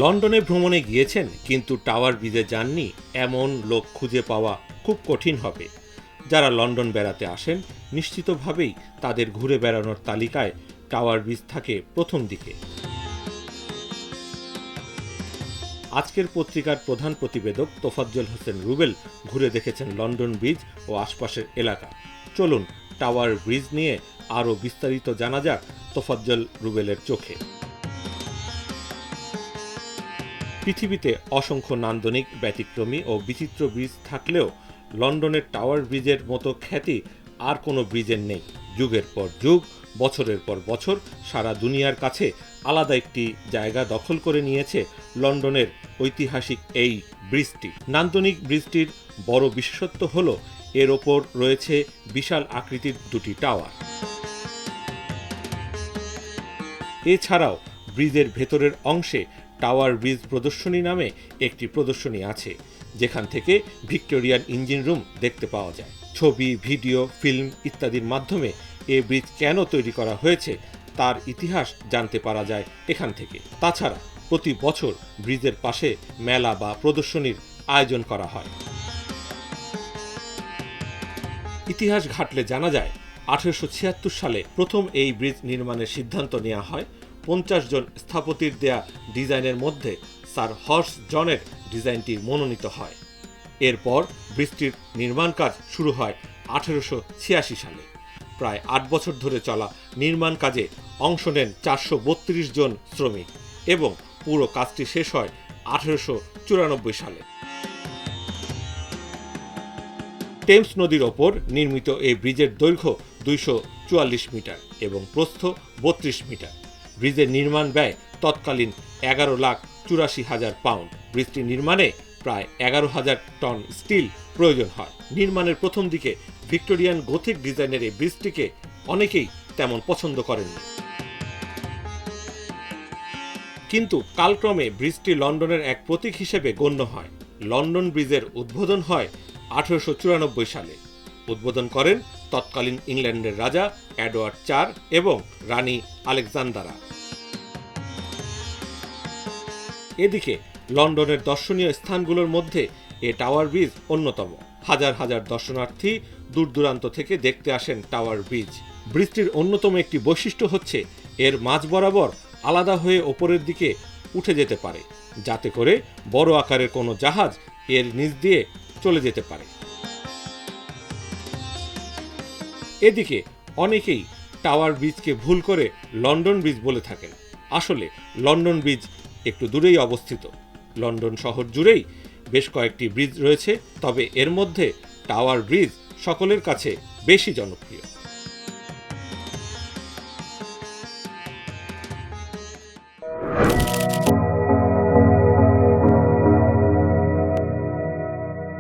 লন্ডনে ভ্রমণে গিয়েছেন কিন্তু টাওয়ার ব্রিজে যাননি এমন লোক খুঁজে পাওয়া খুব কঠিন হবে। যারা লন্ডন বেড়াতে আসেন নিশ্চিতভাবেই তাদের ঘুরে বেড়ানোর তালিকায় টাওয়ার ব্রিজ থাকে প্রথম দিকে। আজকের পত্রিকার প্রধান প্রতিবেদক তোফাজ্জল হোসেন রুবেল ঘুরে দেখেছেন লন্ডন ব্রিজ ও আশপাশের এলাকা। চলুন টাওয়ার ব্রিজ নিয়ে আরও বিস্তারিত জানা যাক তোফাজ্জল রুবেলের চোখে। পৃথিবীতে অসংখ্য নান্দনিক, ব্যতিক্রমী ও বিচিত্র ব্রিজ থাকলেও লন্ডনের টাওয়ার ব্রিজের মতো খ্যাতি আর কোনো ব্রিজের নেই। যুগের পর যুগ, বছরের পর বছর সারা দুনিয়ার কাছে আলাদা একটি জায়গা দখল করে নিয়েছে লন্ডনের ঐতিহাসিক এই ব্রিজটি। নান্দনিক ব্রিজটির বড় বিশেষত্ব হল এর ওপর রয়েছে বিশাল আকৃতির দুটি টাওয়ার। এছাড়াও ব্রিজের ভেতরের অংশে টাওয়ার ব্রিজ প্রদর্শনী নামে একটি প্রদর্শনী আছে, যেখান থেকে ভিক্টোরিয়ান ইঞ্জিন রুম দেখতে পাওয়া যায়। ছবি, ভিডিও, ফিল্ম ইত্যাদির মাধ্যমে এ ব্রিজ কেন তৈরি করা হয়েছে তার ইতিহাস জানতে পারা যায় এখান থেকে। তাছাড়া প্রতি বছর ব্রিজের পাশে মেলা বা প্রদর্শনীর আয়োজন করা হয়। ইতিহাস ঘাটলে জানা যায় 1876 সালে প্রথম এই ব্রিজ নির্মাণের সিদ্ধান্ত নেওয়া হয়। 50 জন স্থপতির দেয়া ডিজাইনের মধ্যে স্যার হর্স জনের ডিজাইনটি মনোনীত হয়। এরপর ব্রিজটির নির্মাণ কাজ শুরু হয় 1886 সালে। প্রায় 8 বছর ধরে চলা নির্মাণ কাজে অংশ নেন 432 জন শ্রমিক এবং পুরো কাজটি শেষ হয় 1894 সালে। টেমস নদীর ওপর নির্মিত এই ব্রিজের দৈর্ঘ্য 244 মিটার এবং প্রস্থ 32 মিটার। ব্রিজের নির্মাণ ব্যয় তৎকালীন 11,84,000 পাউন্ড। ব্রিজটি নির্মাণে প্রায় 11,000 টন স্টিল প্রয়োজন হয়। নির্মাণের প্রথম দিকে ভিক্টোরিয়ান গথিক ডিজাইনের এই ব্রিজটিকে অনেকেই তেমন পছন্দ করেননি, কিন্তু কালক্রমে ব্রিজটি লন্ডনের এক প্রতীক হিসেবে গণ্য হয়। লন্ডন ব্রিজের উদ্বোধন হয় 1894 সালে। উদ্বোধন করেন তৎকালীন ইংল্যান্ডের রাজা এডওয়ার্ড IV এবং রানী আলেকজান্দারা। এদিকে লন্ডনের দর্শনীয় স্থানগুলোর মধ্যে এ টাওয়ার ব্রিজ অন্যতম। হাজার হাজার দর্শনার্থী দূর দূরান্ত থেকে দেখতে আসেন টাওয়ার ব্রিজ। ব্রিজটির অন্যতম একটি বৈশিষ্ট্য হচ্ছে এর মাঝ বরাবর আলাদা হয়ে ওপরের দিকে উঠে যেতে পারে, যাতে করে বড় আকারের কোনো জাহাজ এর নিচ দিয়ে চলে যেতে পারে। এদিকে অনেকেই টাওয়ার ব্রিজকে ভুল করে লন্ডন ব্রিজ বলে থাকেন। আসলে লন্ডন ব্রিজ একটু দূরেই অবস্থিত। লন্ডন শহর জুড়েই বেশ কয়েকটি ব্রিজ রয়েছে, তবে এর মধ্যে টাওয়ার ব্রিজ সকলের কাছে বেশি জনপ্রিয়।